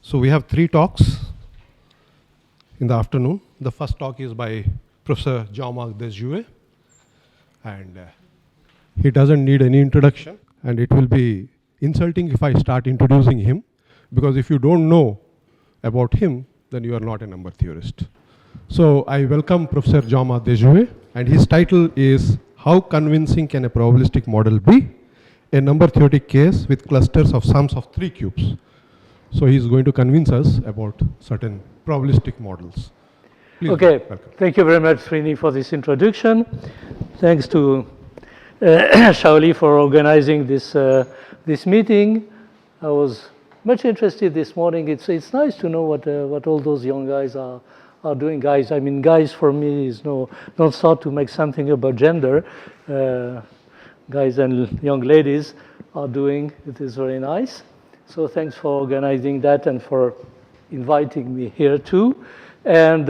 So we have 3 talks in the afternoon. The first talk is by Professor Jean-Marc Desjouet, and he doesn't need any introduction, and it will be insulting if I start introducing him, because if you don't know about him, then you are not a number theorist. So I welcome Professor Jean-Marc Desjouet, and his title is How Convincing Can a Probabilistic Model Be? A Number Theoretic Case with Clusters of Sums of 3 Cubes. So he's going to convince us about certain probabilistic models. Please okay, welcome. Thank you very much, Srini, for this introduction. Thanks to Shaoli for organizing this meeting. I was much interested this morning. It's nice to know what all those young guys are doing. Guys, I mean, guys for me is don't start to make something about gender. Guys and young ladies are doing. It is very nice. So thanks for organizing that and for inviting me here too. And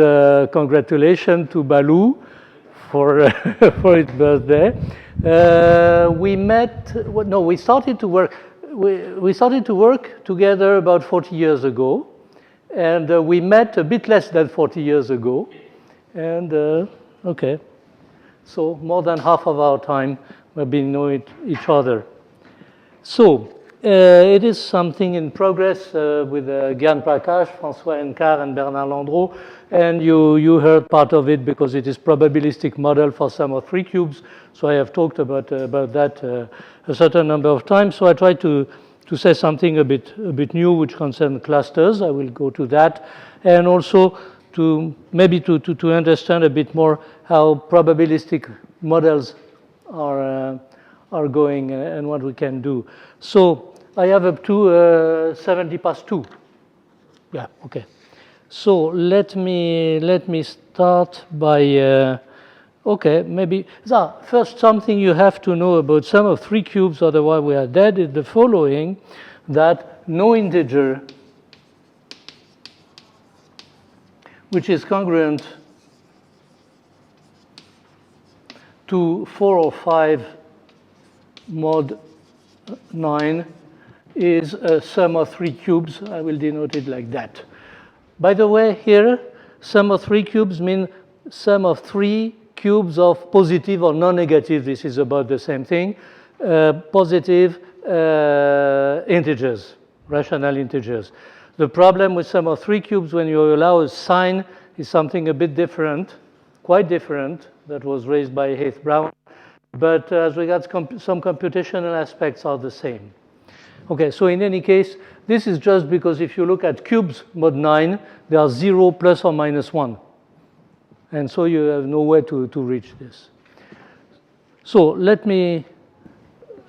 congratulations to Baloo for for its birthday. We started to work. We started to work together about 40 years ago, and we met a bit less than 40 years ago. And okay, so more than half of our time we've been knowing each other. So. It is something in progress with Gyan Prakash, François Encart, and Bernard Landreau, and you heard part of it because it is probabilistic model for sum of 3 cubes. So I have talked about that a certain number of times. So I try to say something a bit new, which concerns clusters. I will go to that, and also to maybe to understand a bit more how probabilistic models are going and what we can do. So I have up to 70 past 2. Yeah, okay. So let me start by maybe first something you have to know about sum of 3 cubes, otherwise we are dead, is the following: that no integer which is congruent to 4 or 5 mod 9 is a sum of 3 cubes. I will denote it like that. By the way, here, sum of 3 cubes mean sum of 3 cubes of positive or non-negative. This is about the same thing. Positive integers, rational integers. The problem with sum of 3 cubes when you allow a sign is something a bit different, quite different, that was raised by Heath Brown. But as regards some computational aspects are the same. Okay, so in any case, this is just because if you look at cubes mod 9, they are 0 plus or minus 1. And so you have no way to reach this. So let me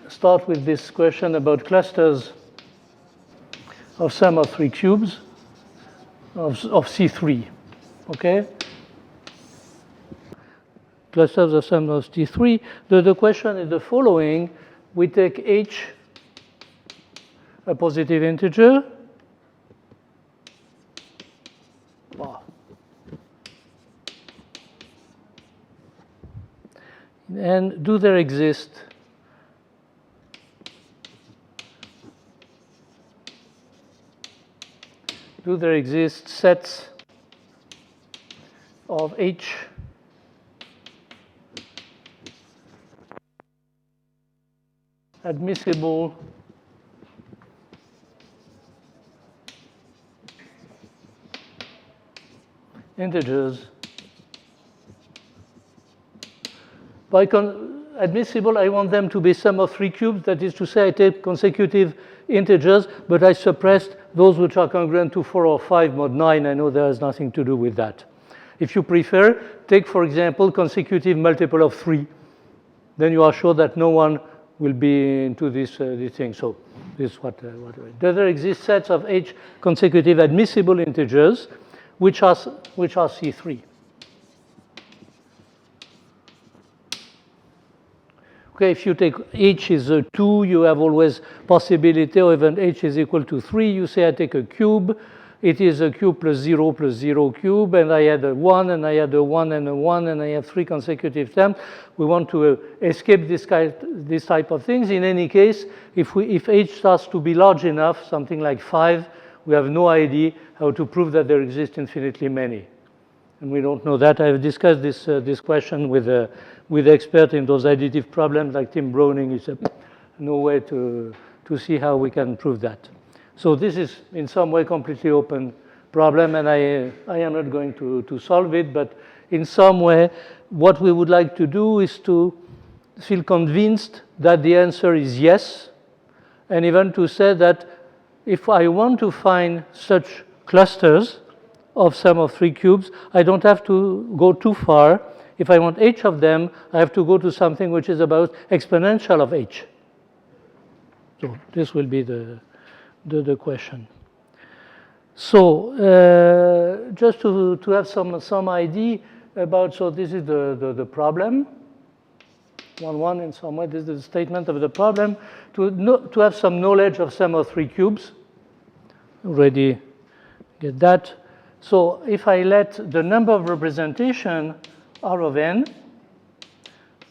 start with this question about clusters of sum of 3 cubes of C3. Okay? Clusters of sum of C3. The question is the following. We take H, a positive integer. And do there exist sets of H admissible integers? By admissible, I want them to be sum of 3 cubes. That is to say, I take consecutive integers, but I suppressed those which are congruent to 4 or 5 mod 9. I know there has nothing to do with that. If you prefer, take, for example, consecutive multiple of 3. Then you are sure that no one will be into this thing. So this is what does there exist sets of H consecutive admissible integers which are C3? Okay, if you take H is 2, you have always possibility, or even H is equal to 3, you say I take a cube. It is a cube plus 0 cube, and I add a 1, and I add a 1 and a 1, and I have 3 consecutive terms. We want to escape this type of things. In any case, if H starts to be large enough, something like 5, we have no idea how to prove that there exist infinitely many. And we don't know that. I've discussed this question with experts in those additive problems like Tim Browning. He said, no way to see how we can prove that. So this is in some way completely open problem, and I am not going to solve it, but in some way, what we would like to do is to feel convinced that the answer is yes, and even to say that if I want to find such clusters of sum of 3 cubes, I don't have to go too far. If I want h of them, I have to go to something which is about exponential of h. So this will be the question. So just to have some idea about, so this is the problem. 1, in some way, this is the statement of the problem. To have some knowledge of sum of 3 cubes, already get that. So if I let the number of representation R of n,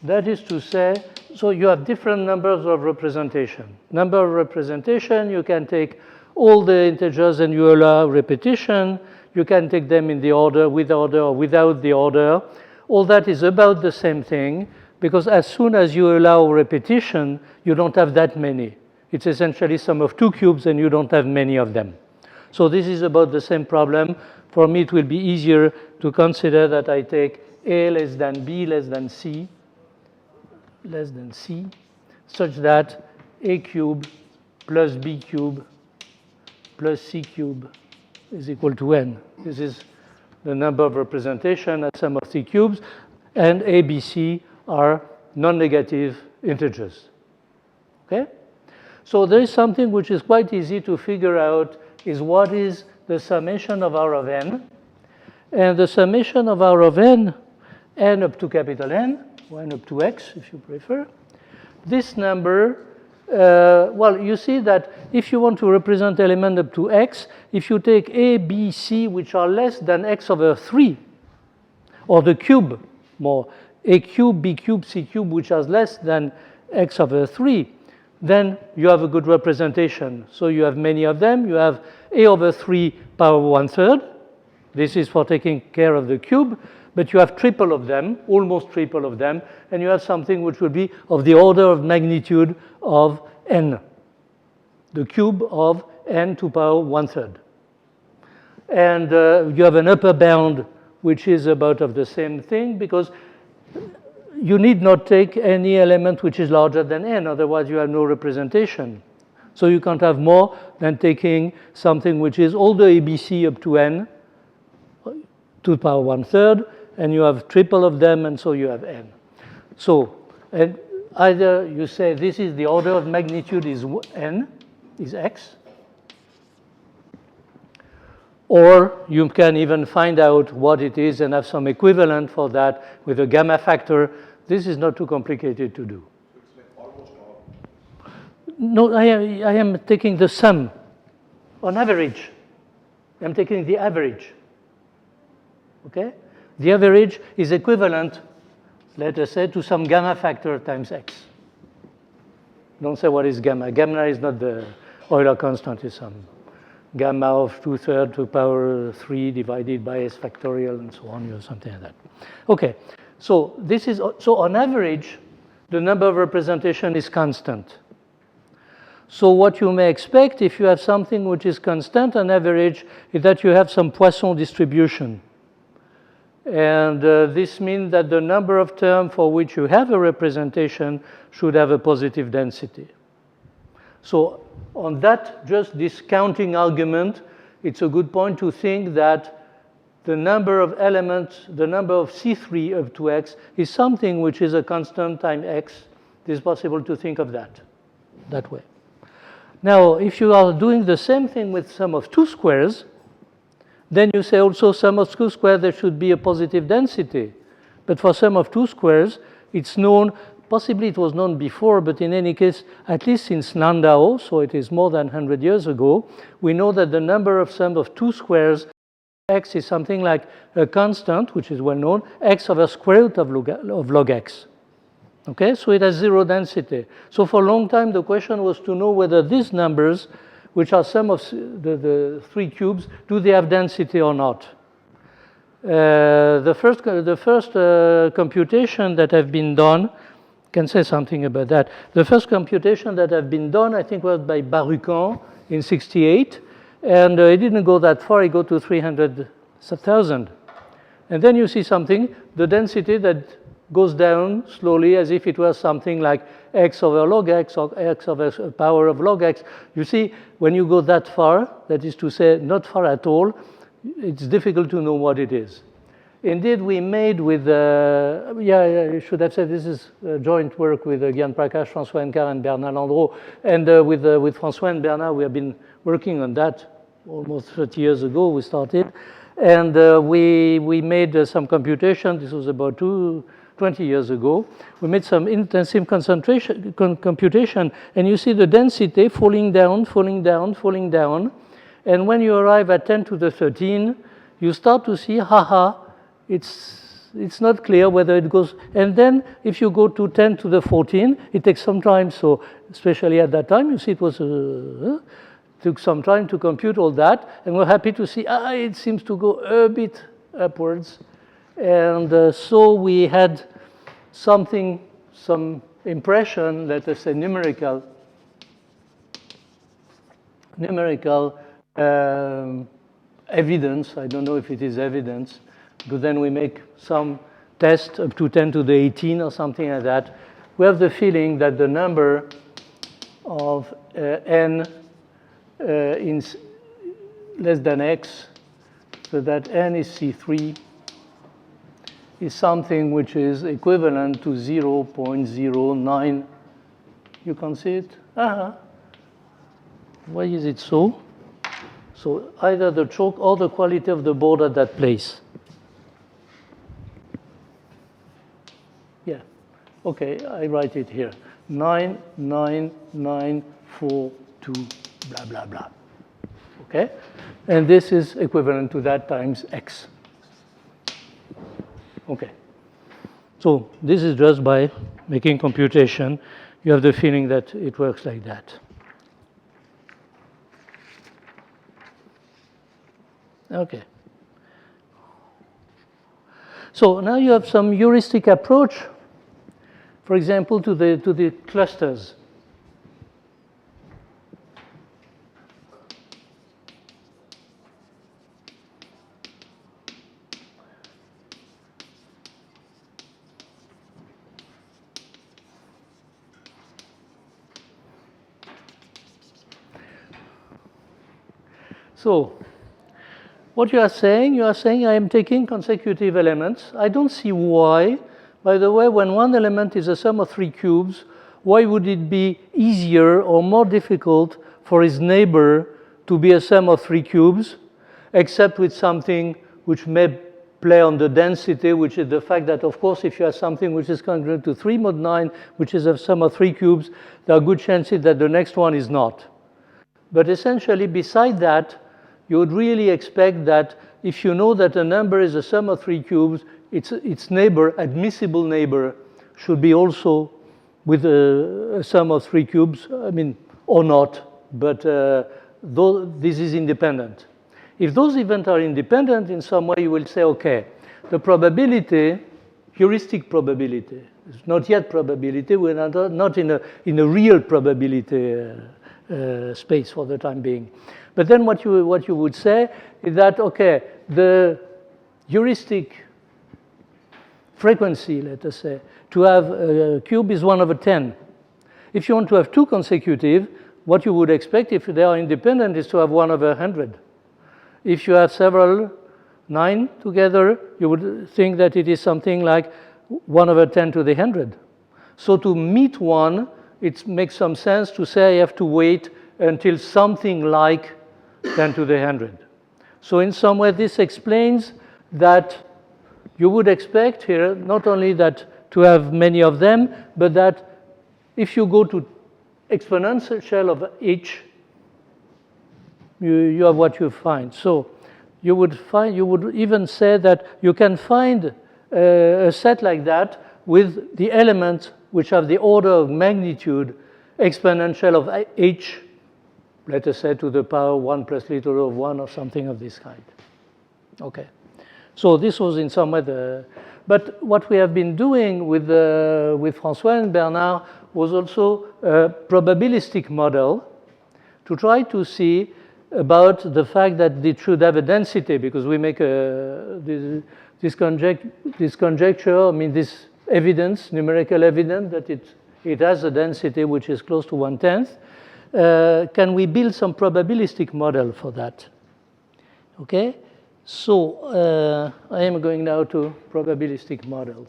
that is to say, so you have different numbers of representation. Number of representation, you can take all the integers and you allow repetition. You can take them in the order, with order, or without the order. All that is about the same thing, because as soon as you allow repetition, you don't have that many. It's essentially sum of 2 cubes and you don't have many of them. So this is about the same problem. For me, it will be easier to consider that I take A less than B less than C, such that A cube plus B cube plus C cube is equal to n. This is the number of representation at sum of 3 cubes, and A, B, C are non-negative integers. Okay? So there is something which is quite easy to figure out, is what is the summation of R of n. And the summation of R of n, n up to capital N, or n up to x if you prefer, this number, well, you see that if you want to represent element up to x, if you take A, B, C, which are less than x over 3, or the cube, more, A cube, B cube, C cube, which are less than x over 3, then you have a good representation. So you have many of them. You have A over 3 power 1/3. This is for taking care of the cube. But you have triple of them, almost triple of them, and you have something which would be of the order of magnitude of n, the cube of n to power 1/3. And you have an upper bound which is about of the same thing, because you need not take any element which is larger than n, otherwise you have no representation. So you can't have more than taking something which is all the ABC up to n to the power 1/3, and you have triple of them, and so you have n. So, and either you say this is the order of magnitude is n, is x, or you can even find out what it is and have some equivalent for that with a gamma factor. This is not too complicated to do. So it's like almost all. No, I am taking the sum on average. I'm taking the average. Okay? The average is equivalent, let us say, to some gamma factor times x. Don't say what is gamma. Gamma is not the Euler constant, it's some gamma of 2/3 to the power 3 divided by s factorial and so on, or something like that. Okay, so this is, so on average, the number of representation is constant. So what you may expect if you have something which is constant on average is that you have some Poisson distribution. And this means that the number of terms for which you have a representation should have a positive density. So on that just discounting argument, it's a good point to think that the number of elements, the number of C3 up to x is something which is a constant times x. It is possible to think of that way. Now, if you are doing the same thing with sum of 2 squares, then you say also sum of 2 squares, there should be a positive density. But for sum of 2 squares, it's known, possibly it was known before, but in any case, at least since Landau, so it is more than 100 years ago, we know that the number of sum of 2 squares, x is something like a constant, which is well known, x over square root of log x. Okay, so it has 0 density. So for a long time, the question was to know whether these numbers which are sum of the three cubes, do they have density or not? The first computation that have been done, can say something about that. The first computation that have been done, I think, was by Barucan in '68, and it didn't go that far. It got to 300,000, and then you see something, the density that goes down slowly as if it was something like x over log x or x over power of log x. You see, when you go that far, that is to say, not far at all, it's difficult to know what it is. Indeed, we made with, I should have said this is joint work with Gyan Prakash, François Encart, and Bernard Landreau. And with François and Bernard, we have been working on that almost 30 years ago, we started. And we made some computation. This was about 20 years ago. We made some intensive computation, and you see the density falling down, falling down, falling down. And when you arrive at 10 to the 13, you start to see, it's not clear whether it goes. And then if you go to 10 to the 14, it takes some time. So especially at that time, you see it was took some time to compute all that. And we're happy to see, it seems to go a bit upwards. And so we had some impression, let us say numerical evidence. I don't know if it is evidence, but then we make some test up to 10 to the 18 or something like that. We have the feeling that the number of n in less than x, so that n is C3, is something which is equivalent to 0.09. You can see it? Why is it so? So either the choke or the quality of the board at that place. Yeah. Okay, I write it here. 99942, blah, blah, blah. Okay? And this is equivalent to that times x. Okay. So this is just by making computation. You have the feeling that it works like that. Okay. So now you have some heuristic approach, for example, to the clusters. So what you are saying I am taking consecutive elements. I don't see why. By the way, when one element is a sum of three cubes, why would it be easier or more difficult for its neighbor to be a sum of three cubes, except with something which may play on the density, which is the fact that, of course, if you have something which is congruent to 3 mod 9, which is a sum of three cubes, there are good chances that the next one is not. But essentially, beside that, you would really expect that if you know that a number is a sum of three cubes, its neighbor, admissible neighbor, should be also with a sum of three cubes, I mean, or not, but though this is independent. If those events are independent, in some way you will say, okay, the probability, heuristic probability, it's not yet probability, we're not in a real probability space for the time being. But then what you would say is that, okay, the heuristic frequency, let us say, to have a cube is 1 over 10. If you want to have two consecutive, what you would expect if they are independent is to have 1 over 100. If you have several 9 together, you would think that it is something like 1 over 10 to the 100. So to meet one, it makes some sense to say I have to wait until something like 10 to the 100. So in some way, this explains that you would expect here not only that to have many of them, but that if you go to exponential of each, you have what you find. So you would even say that you can find a set like that with the elements which have the order of magnitude exponential of h let us say to the power 1 plus little of 1 or something of this kind. Okay. So this was in some way the... But what we have been doing with François and Bernard was also a probabilistic model to try to see about the fact that it should have a density, because we make this conjecture, I mean this evidence, numerical evidence that it has a density which is close to 1/10. Can we build some probabilistic model for that? Okay, so I am going now to probabilistic models.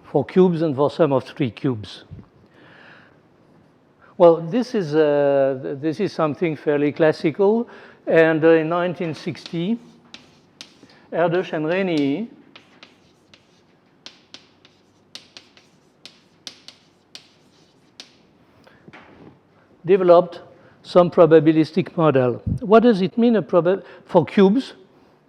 For cubes and for sum of 3 cubes. Well, this is something fairly classical, and in 1960, Erdős and Rényi developed some probabilistic model. What does it mean for cubes?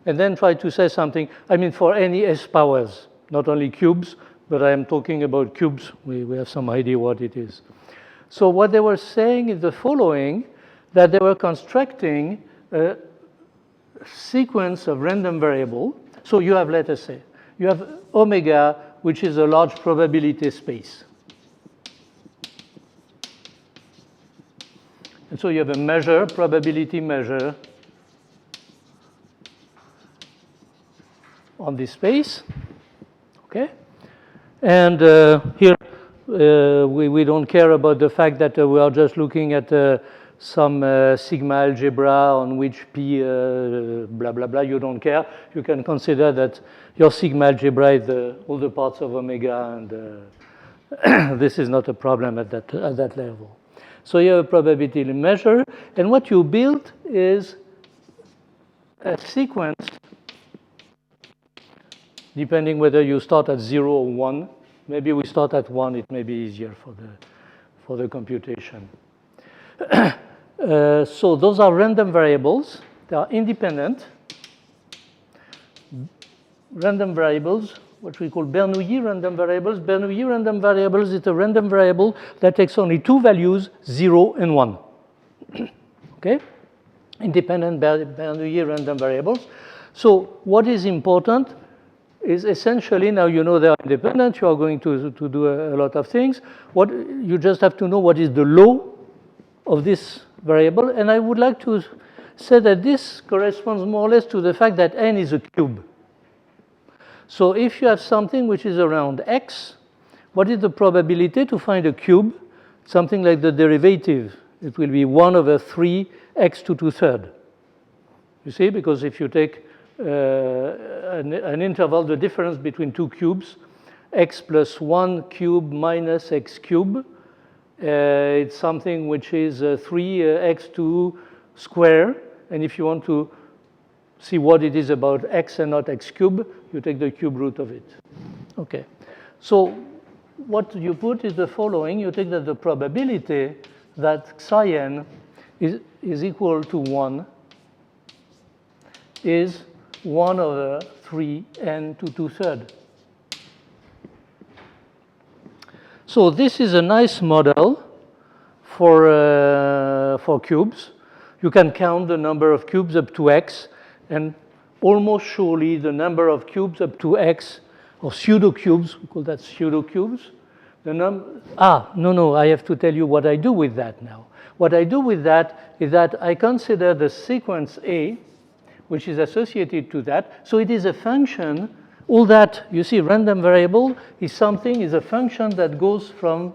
And then try to say something, I mean for any S powers, not only cubes, but I am talking about cubes. We have some idea what it is. So what they were saying is the following, that they were constructing a sequence of random variable. So you have, let us say, you have omega, which is a large probability space. And so you have a measure, probability measure on this space, okay? And here we don't care about the fact that we are just looking at some sigma algebra on which P blah, blah, blah. You don't care. You can consider that your sigma algebra is all the parts of omega, and this is not a problem at that level. So you have a probability measure, and what you build is a sequence, depending whether you start at 0 or 1. Maybe we start at 1, it may be easier for the computation. So those are random variables. They are independent. Random variables, what we call Bernoulli random variables. Bernoulli random variables is a random variable that takes only 2 values, 0 and 1. Okay? Independent Bernoulli random variables. So what is important is essentially, now you know they are independent, you are going to do a lot of things. You just have to know what is the law of this variable. And I would like to say that this corresponds more or less to the fact that n is a cube. So if you have something which is around x, what is the probability to find a cube? Something like the derivative. It will be 1 over 3 x to 2/3. You see, because if you take an interval, the difference between 2 cubes, x plus 1 cube minus x cube, it's something which is 3x2 square. And if you want to see what it is about x and not x cube, you take the cube root of it. Okay. So what you put is the following. You take that the probability that psi n is equal to 1 is 1 over 3n to 2/3. So this is a nice model for cubes. You can count the number of cubes up to x, and almost surely the number of cubes up to x, or pseudo-cubes, we call that pseudo-cubes. No, I have to tell you what I do with that now. What I do with that is that I consider the sequence A, which is associated to that. So it is a function. All that, you see, random variable is a function that goes from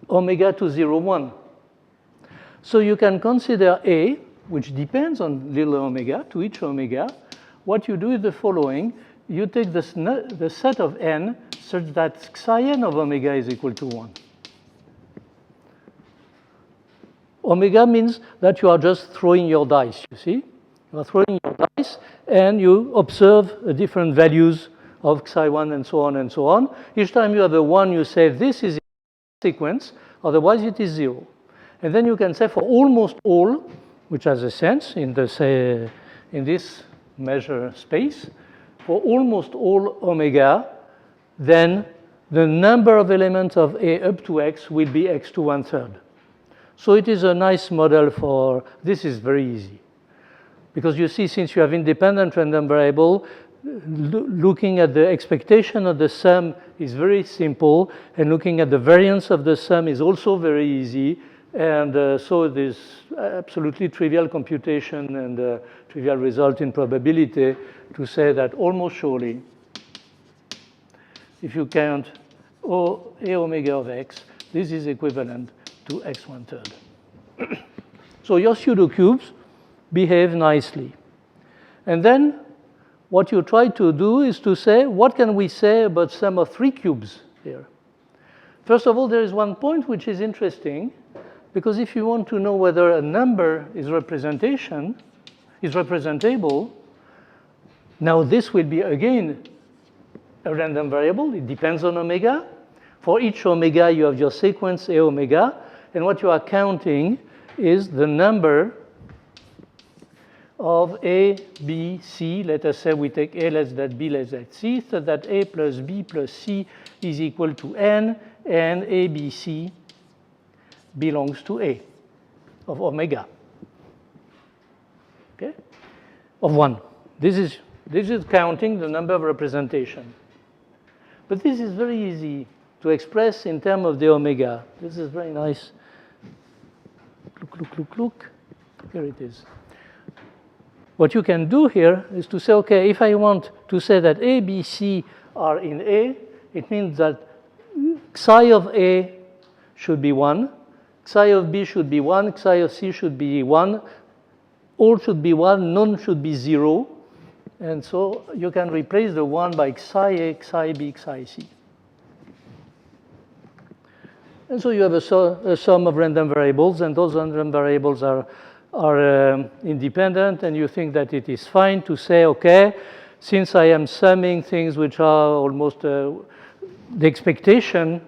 omega to 0, 1. So you can consider A, which depends on little omega, to each omega. What you do is the following. You take the set of n such that psi n of omega is equal to 1. Omega means that you are just throwing your dice, you see? You are throwing your dice, and you observe different values of psi1 and so on and so on. Each time you have a 1, you say this is a sequence, otherwise it is 0. And then you can say for almost all, which has a sense in this measure space, for almost all omega, then the number of elements of A up to X will be X to 1/3. So it is a nice model for, this is very easy. Because you see, since you have independent random variable, looking at the expectation of the sum is very simple, and looking at the variance of the sum is also very easy. And so there's absolutely trivial computation and trivial result in probability to say that almost surely, if you count A omega of X, this is equivalent to X 1/3. So your pseudocubes behave nicely. And then what you try to do is to say, what can we say about sum of 3 cubes here? First of all, there is one point which is interesting, because if you want to know whether a number is representable, now this will be again a random variable. It depends on omega. For each omega, you have your sequence A omega, and what you are counting is the number of A, B, C. Let us say we take A less than B less than C, so that A plus B plus C is equal to N, and A, B, C belongs to A of omega, okay, of 1. This is counting the number of representation. But this is very easy to express in terms of the omega. This is very nice. Look. Here it is. What you can do here is to say, okay, if I want to say that A, B, C are in A, it means that psi of A should be 1, psi of B should be 1, psi of C should be 1, all should be 1, none should be 0. And so you can replace the 1 by psi A, psi B, psi C. And so you have a sum of random variables, and those random variables are independent, and you think that it is fine to say, okay, since I am summing things which are almost, the expectation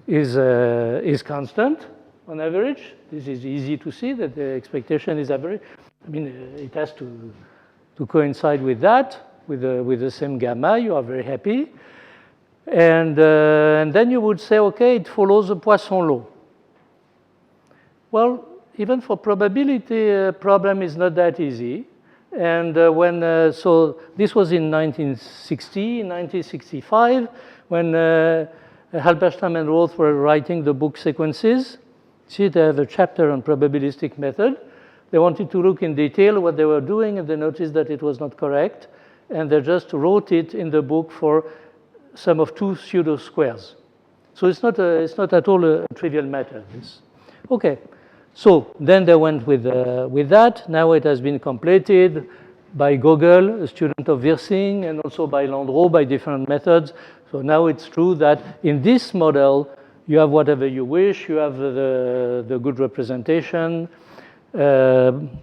is constant on average. This is easy to see that the expectation is average. I mean, it has to coincide with that, with the same gamma. You are very happy. And then you would say, okay, it follows the Poisson law. Well, even for probability, problem is not that easy. And so this was in 1960, in 1965, when Halberstam and Roth were writing the book Sequences. See, they have a chapter on probabilistic method. They wanted to look in detail what they were doing, and they noticed that it was not correct. And they just wrote it in the book for sum of 2 pseudo squares. So it's not at all a trivial matter. Okay. So then they went with that. Now it has been completed by Gogol, a student of Wirsing, and also by Landreau by different methods. So now it's true that in this model, you have whatever you wish. You have the good representation,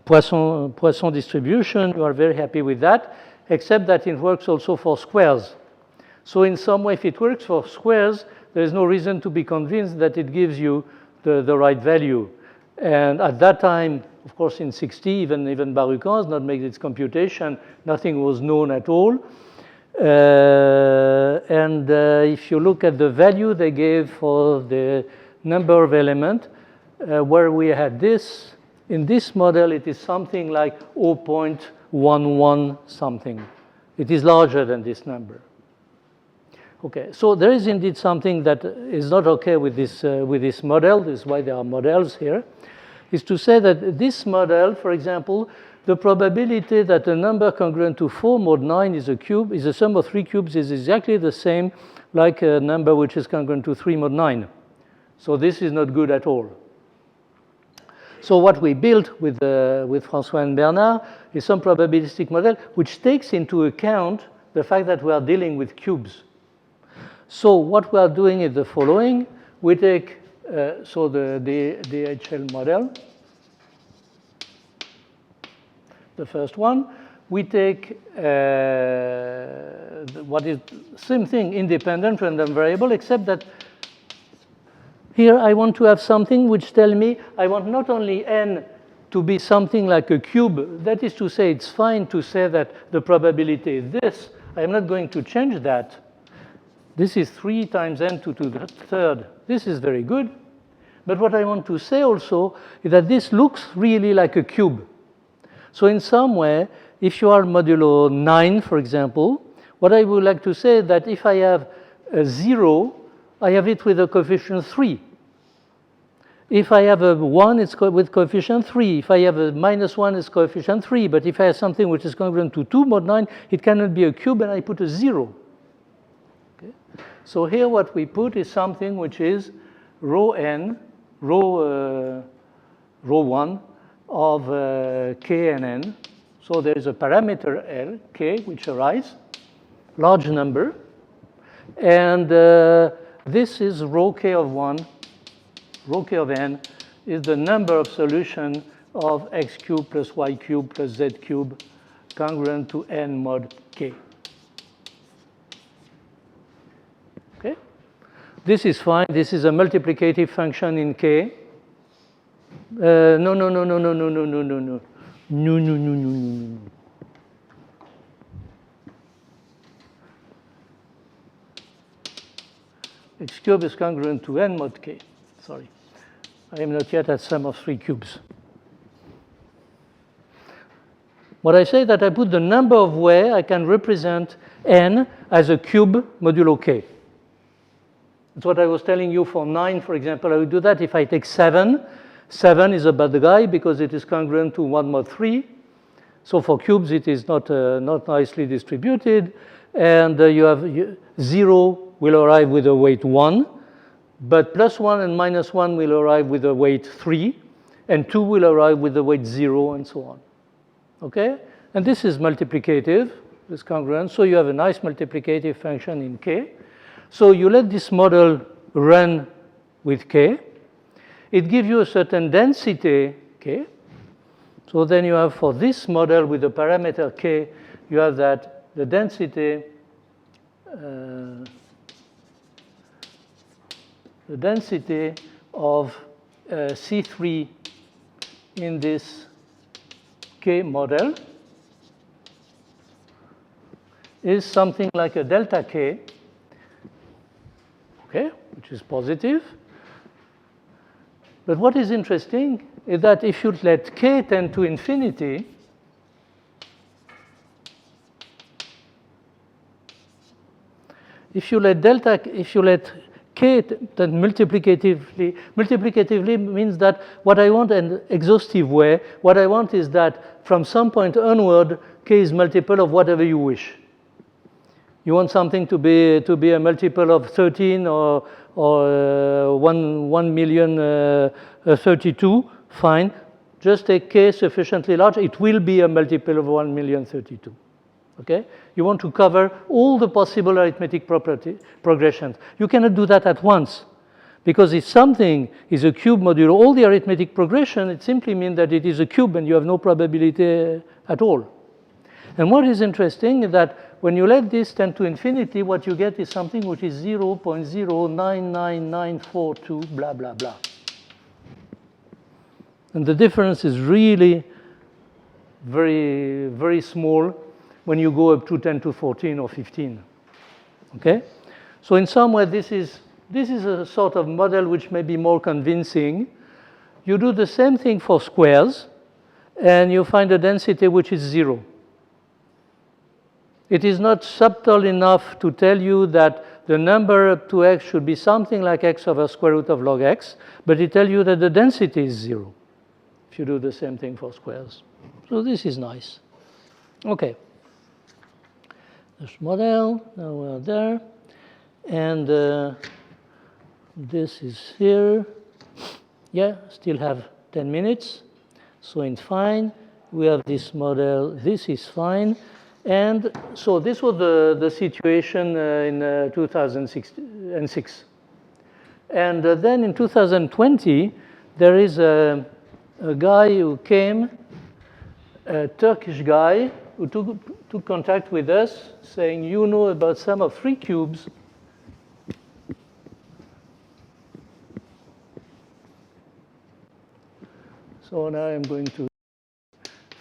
Poisson distribution. You are very happy with that, except that it works also for squares. So in some way, if it works for squares, there is no reason to be convinced that it gives you the right value. And at that time, of course, in 60, even Barucan has not made its computation. Nothing was known at all. If you look at the value they gave for the number of elements, where we had this, in this model, it is something like 0.11 something. It is larger than this number. Okay, so there is indeed something that is not okay with this model. This is why there are models here. Is to say that this model, for example, the probability that a number congruent to 4 mod 9 is a sum of 3 cubes is exactly the same like a number which is congruent to 3 mod 9. So this is not good at all. So what we built with François and Bernard is some probabilistic model which takes into account the fact that we are dealing with cubes. So what we are doing is the following. We take the DHL model, the first one. We take what is same thing, independent random variable, except that here I want to have something which tell me I want not only n to be something like a cube. That is to say, it's fine to say that the probability is this. I'm not going to change that. This is 3 times n to the third. This is very good. But what I want to say also is that this looks really like a cube. So in some way, if you are modulo 9, for example, what I would like to say is that if I have a 0, I have it with a coefficient 3. If I have a 1, it's with coefficient 3. If I have a -1, it's coefficient 3. But if I have something which is congruent to 2 mod 9, it cannot be a cube, and I put a 0. Okay? So here what we put is something which is rho n, rho 1 of k and n. So there is a parameter L, k, which arises, large number. And this is rho k of 1. Rho k of n is the number of solution of x cubed plus y cubed plus z cubed congruent to n mod k. Okay? This is fine. This is a multiplicative function in k. No. X cubed is congruent to n mod k. Sorry. I am not yet at sum of 3 cubes. What I say that I put the number of ways I can represent n as a cube modulo k. That's what I was telling you for 9, for example. I would do that if I take 7. 7 is a bad guy because it is congruent to 1 mod 3. So for cubes, it is not nicely distributed. And you have 0 will arrive with a weight 1. But +1 and -1 will arrive with a weight 3. And 2 will arrive with the weight 0, and so on. Okay? And this is multiplicative, this congruent. So you have a nice multiplicative function in k. So you let this model run with k. It gives you a certain density k. So then you have for this model with the parameter k, you have that the density of C3 in this k model is something like a delta k, okay, which is positive. But what is interesting is that if you let k tend to infinity, if you let k tend multiplicatively means that what I want in exhaustive way, what I want is that from some point onward, k is multiple of whatever you wish. You want something to be a multiple of 13 or 1,000,032, fine. Just take k sufficiently large. It will be a multiple of 1,000,032. Okay? You want to cover all the possible arithmetic progressions. You cannot do that at once. Because if something is a cube modulo all the arithmetic progression, it simply means that it is a cube and you have no probability at all. And what is interesting is that when you let this tend to infinity, what you get is something which is 0.099942, blah, blah, blah. And the difference is really very, very small when you go up to 10 to 14 or 15. Okay? So in some way, this is a sort of model which may be more convincing. You do the same thing for squares, and you find a density which is 0. It is not subtle enough to tell you that the number up to x should be something like x over square root of log x, but it tells you that the density is 0 if you do the same thing for squares. So this is nice. Okay. This model, now we're there. And this is here. Yeah, still have 10 minutes. So in fine, we have this model. This is fine. And so this was the situation in 2006. And then in 2020, there is a guy who came, a Turkish guy, who took contact with us, saying, you know about sum of 3 cubes. So now I'm going to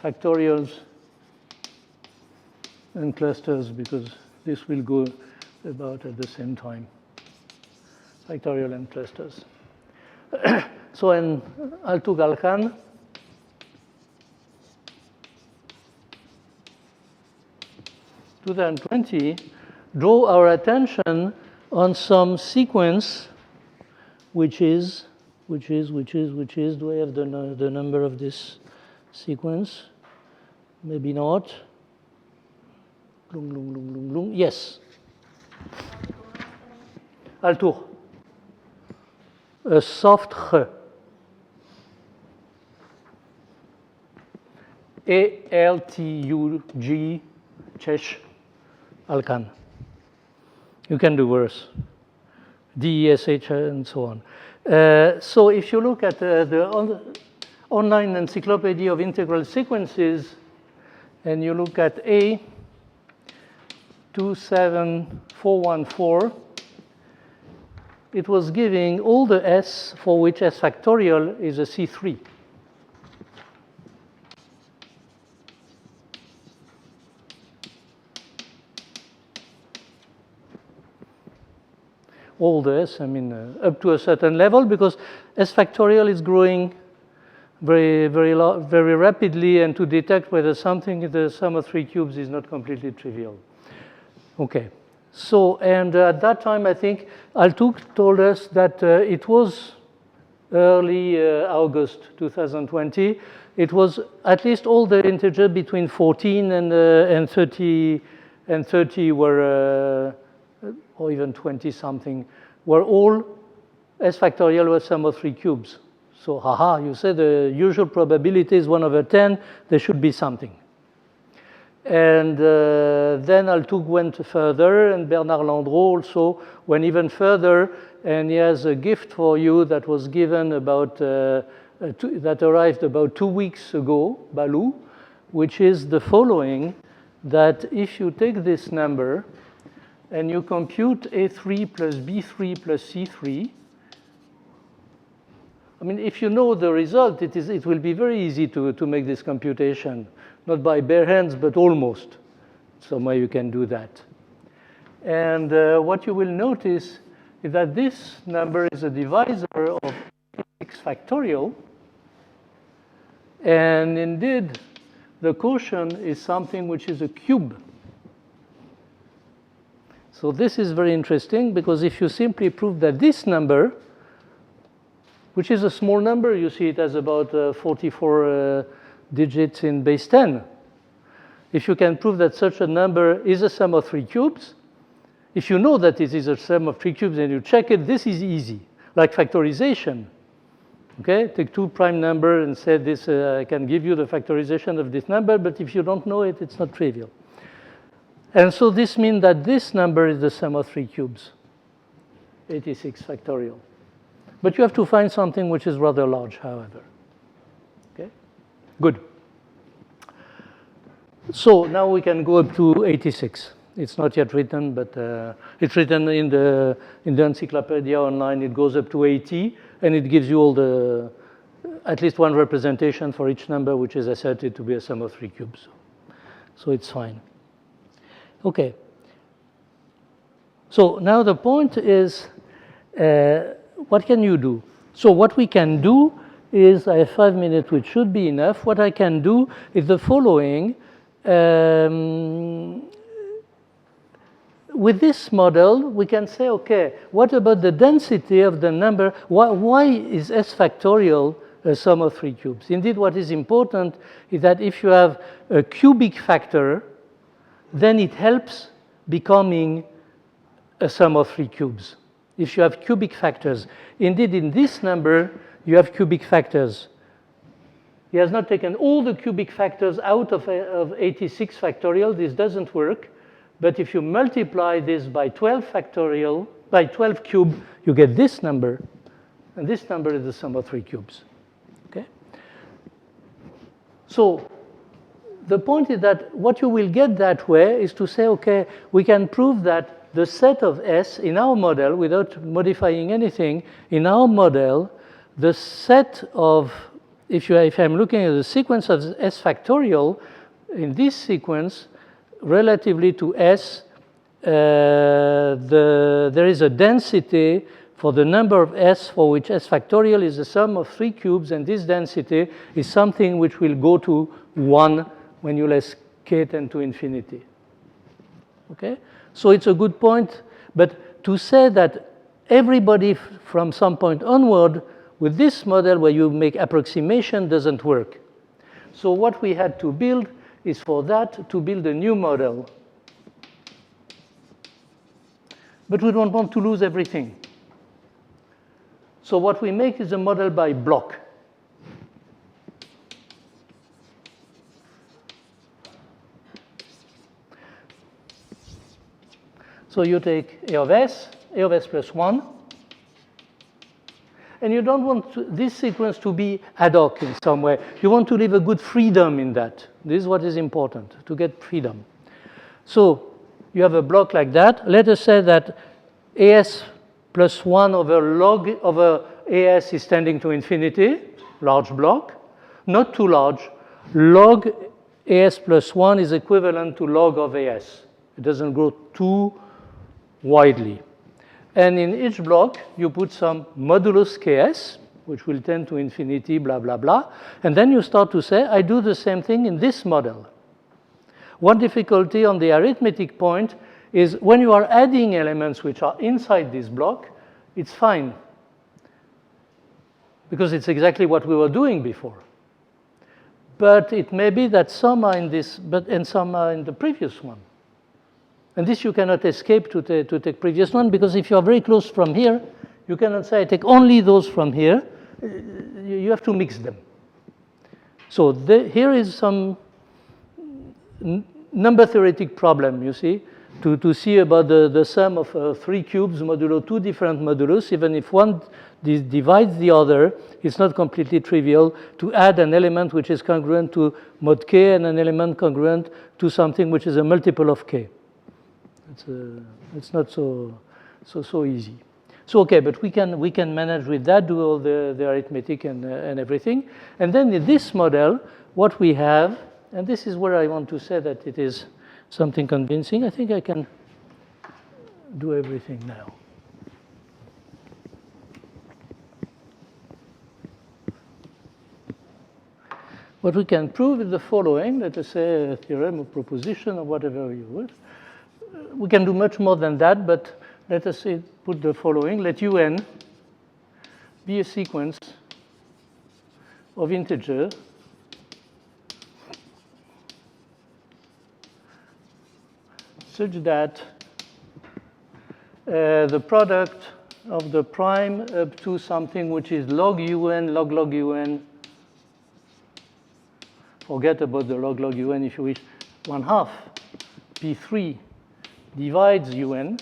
factorials and clusters because this will go about at the same time. Factorial and clusters. So in Altu-Galkan, draw our attention on some sequence which is, do I have the number of this sequence? Maybe not. Yes. Altour. A soft R. A-L-T-U-G, Czech, Alkan. You can do worse. D-E-S-H and so on. So if you look at the online encyclopedia of integral sequences, and you look at A27414, it was giving all the S for which S factorial is a C3. All the S, I mean, up to a certain level, because S factorial is growing very rapidly, and to detect whether something is the sum of 3 cubes is not completely trivial. Okay. So, and at that time, I think Altuk told us that it was early August 2020. It was at least all the integers between 14 and 30 were, or even 20 something, were all S factorial was sum of 3 cubes. So, haha, you say the usual probability is 1/10, there should be something. And then Altuk went further, and Bernard Landreau also went even further, and he has a gift for you that was given about, that arrived about 2 weeks ago, Baloo, which is the following, that if you take this number and you compute A3 plus B3 plus C3, I mean, if you know the result, it will be very easy to make this computation. Not by bare hands, but almost. Somewhere you can do that. And what you will notice is that this number is a divisor of 6 factorial. And indeed, the quotient is something which is a cube. So this is very interesting, because if you simply prove that this number, which is a small number, you see it has about 44 digits in base 10. If you can prove that such a number is a sum of 3 cubes, if you know that it is a sum of 3 cubes and you check it, this is easy, like factorization. Okay, take 2 prime number and say this, I can give you the factorization of this number, but if you don't know it, it's not trivial. And so this means that this number is the sum of 3 cubes, 86 factorial. But you have to find something which is rather large, however. Okay, good. So now we can go up to 86. It's not yet written, but it's written in the encyclopedia online. It goes up to 80, and it gives you all the, at least one representation for each number, which is asserted to be a sum of 3 cubes. So it's fine. Okay. So now the point is, what can you do? So what we can do is, I have 5 minutes, which should be enough. What I can do is the following. With this model, we can say, okay, what about the density of the number? Why is S factorial a sum of 3 cubes? Indeed, what is important is that if you have a cubic factor, then it helps becoming a sum of 3 cubes. If you have cubic factors. Indeed, in this number, you have cubic factors. He has not taken all the cubic factors out of 86 factorial. This doesn't work. But if you multiply this by 12 factorial, by 12 cube, you get this number. And this number is the sum of 3 cubes. Okay? So the point is that what you will get that way is to say, okay, we can prove that the set of S in our model, without modifying anything, in our model, the set of if I'm looking at the sequence of S factorial, in this sequence, relatively to S, there is a density for the number of S for which S factorial is the sum of 3 cubes, and this density is something which will go to 1 when you let k tend to infinity. Okay? So it's a good point, but to say that everybody from some point onward with this model where you make approximation doesn't work. So what we had to build is for that to build a new model. But we don't want to lose everything. So what we make is a model by block. So you take A of S plus 1, and you don't want this sequence to be ad hoc in some way. You want to leave a good freedom in that. This is what is important, to get freedom. So you have a block like that. Let us say that AS plus 1 over log over AS is tending to infinity, large block, not too large. Log AS plus 1 is equivalent to log of AS. It doesn't grow too widely. And in each block, you put some modulus Ks, which will tend to infinity, blah, blah, blah. And then you start to say, I do the same thing in this model. One difficulty on the arithmetic point is when you are adding elements which are inside this block, it's fine, because it's exactly what we were doing before. But it may be that some are in this, and some are in the previous one. And this you cannot escape to take previous one, because if you are very close from here, you cannot say I take only those from here. You have to mix them. So here is some number theoretic problem, you see, to see about the sum of 3 cubes modulo 2 different modulus. Even if one divides the other, it's not completely trivial to add an element which is congruent to mod k and an element congruent to something which is a multiple of k. It's not so easy. So okay, but we can manage with that, do all the arithmetic and everything. And then in this model, what we have, and this is where I want to say that it is something convincing. I think I can do everything now. What we can prove is the following. Let us say a theorem of proposition or whatever you would. We can do much more than that, but let us say put the following. Let un be a sequence of integers such that the product of the prime up to something which is log un, log un, forget about the log un if you wish, 1/2 P3 divides un.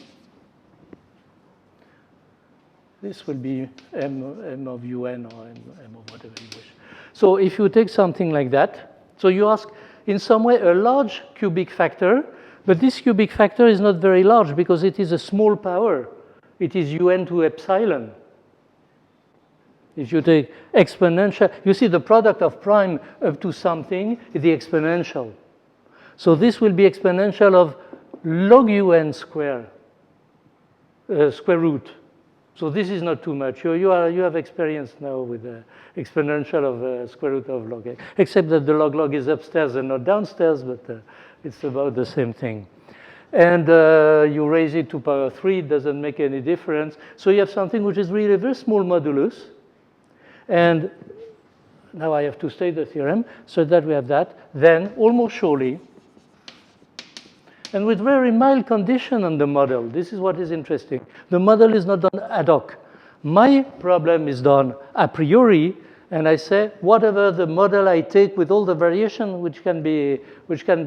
This will be m of un or m of whatever you wish. So if you take something like that, so you ask in some way a large cubic factor, but this cubic factor is not very large because it is a small power. It is un to epsilon. If you take exponential, you see the product of prime up to something is the exponential. So this will be exponential of log un square root. So this is not too much. You have experience now with the exponential of square root of log x, except that the log is upstairs and not downstairs, but it's about the same thing. And you raise it to power 3, it doesn't make any difference. So you have something which is really a very small modulus. And now I have to state the theorem so that we have that. Then, almost surely, and with very mild condition on the model, this is what is interesting. The model is not done ad hoc. My problem is done a priori, and I say whatever the model I take with all the variation which can be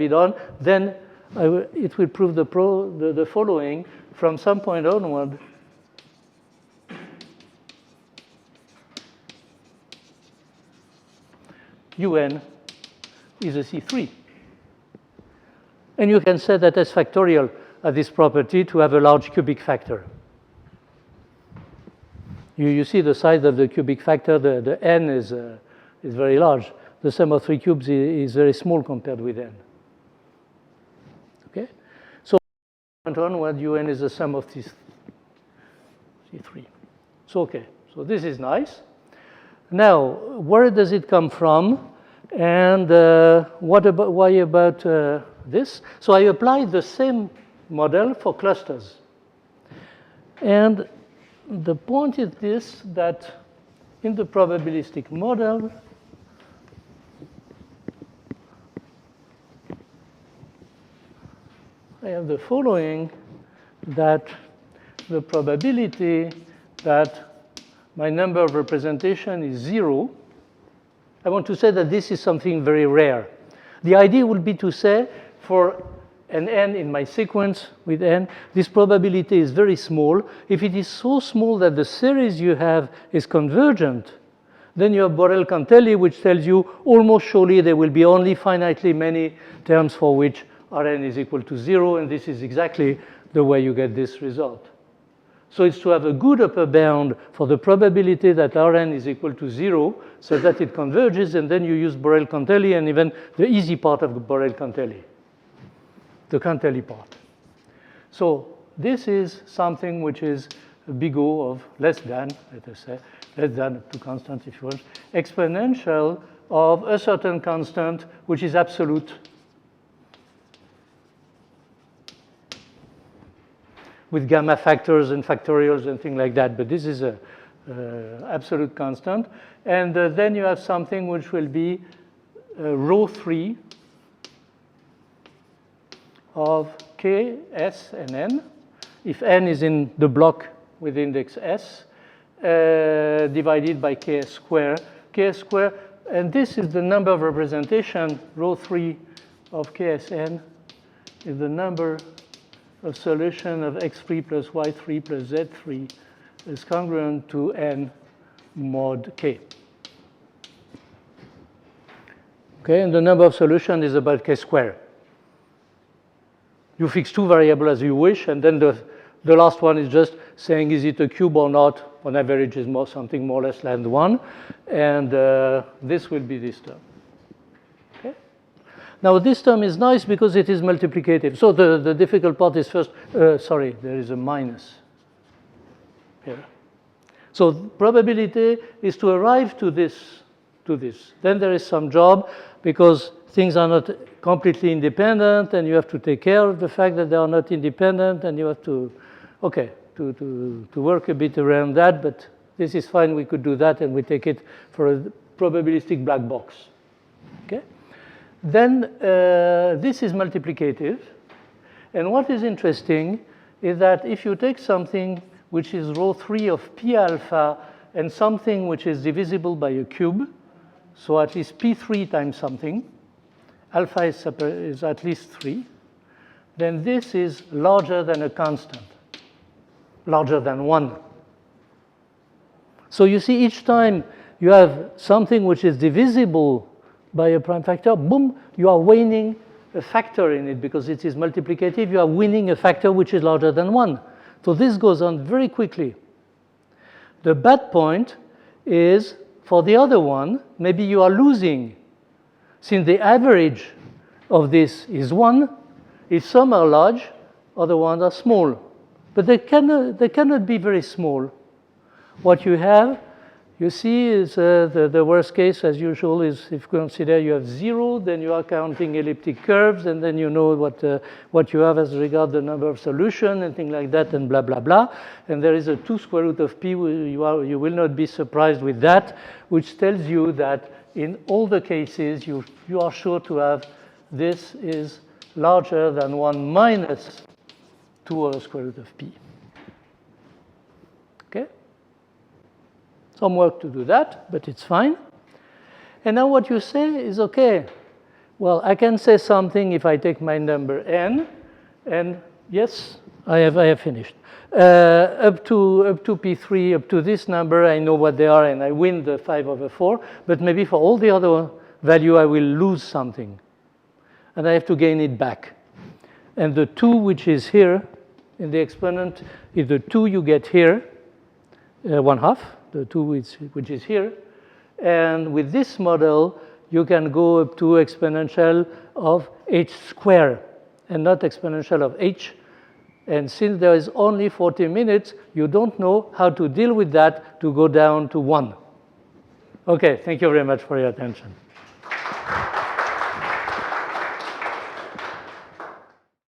done, then it will prove the following from some point onward. Un is a C3. And you can say that S factorial has this property to have a large cubic factor. You see the size of the cubic factor, the n is is very large. The sum of 3 cubes is very small compared with n. Okay? So on where un is the sum of these three. So okay, so this is nice. Now, where does it come from? And why about this? So I applied the same model for clusters. And the point is this, that in the probabilistic model, I have the following, that the probability that my number of representation is 0. I want to say that this is something very rare. The idea would be to say for an n in my sequence with n, this probability is very small. If it is so small that the series you have is convergent, then you have Borel-Cantelli, which tells you almost surely there will be only finitely many terms for which Rn is equal to 0, and this is exactly the way you get this result. So it's to have a good upper bound for the probability that Rn is equal to 0 so that it converges, and then you use Borel-Cantelli and even the easy part of Borel-Cantelli, the Cantelli part. So this is something which is a big O of less than, let us say, less than up to constant if you want, exponential of a certain constant which is absolute, with gamma factors and factorials and things like that, but this is a absolute constant. And then you have something which will be rho 3 of k, s, and n, if n is in the block with index s, divided by ks square. Ks square, and this is the number of representation, rho 3 of ksn is the number of solution of x3 plus y3 plus z3 is congruent to n mod k. Okay, and the number of solution is about k squared. You fix two variables as you wish, and then the last one is just saying is it a cube or not. On average is something more or less than 1, and this will be this term. Okay. Now this term is nice because it is multiplicative. So the difficult part is first, sorry, there is a minus here. So probability is to arrive to this, Then there is some job because things are not completely independent, and you have to take care of the fact that they are not independent, and you have to, okay, to work a bit around that, but this is fine. We could do that, and we take it for a probabilistic black box. Okay? Then this is multiplicative, and what is interesting is that if you take something which is rho 3 of p alpha and something which is divisible by a cube, so at least p3 times something, alpha is at least 3, then this is larger than a constant, larger than 1. So you see, each time you have something which is divisible by a prime factor, boom, you are winning a factor in it because it is multiplicative. You are winning a factor which is larger than 1. So this goes on very quickly. The bad point is for the other one, maybe you are losing. Since the average of this is 1, if some are large, other ones are small. But they cannot be very small. What you have, you see, is the worst case, as usual, is if you consider you have 0, then you are counting elliptic curves, and then you know what you have as regard the number of solutions and things like that, and blah, blah, blah. And there is a 2 square root of p. You will not be surprised with that, which tells you that in all the cases, you are sure to have this is larger than 1 minus 2 over square root of p. Okay? Some work to do that, but it's fine. And now what you say is, okay, well, I can say something if I take my number n, and yes, I have finished. Up to p3, up to this number, I know what they are, and I win the 5 over 4. But maybe for all the other value, I will lose something, and I have to gain it back. And the 2 which is here in the exponent is the 2 you get here, 1/2, the 2 which is here, And with this model, you can go up to exponential of h squared and not exponential of h. And since there is only 40 minutes, you don't know how to deal with that to go down to 1. Okay, thank you very much for your attention.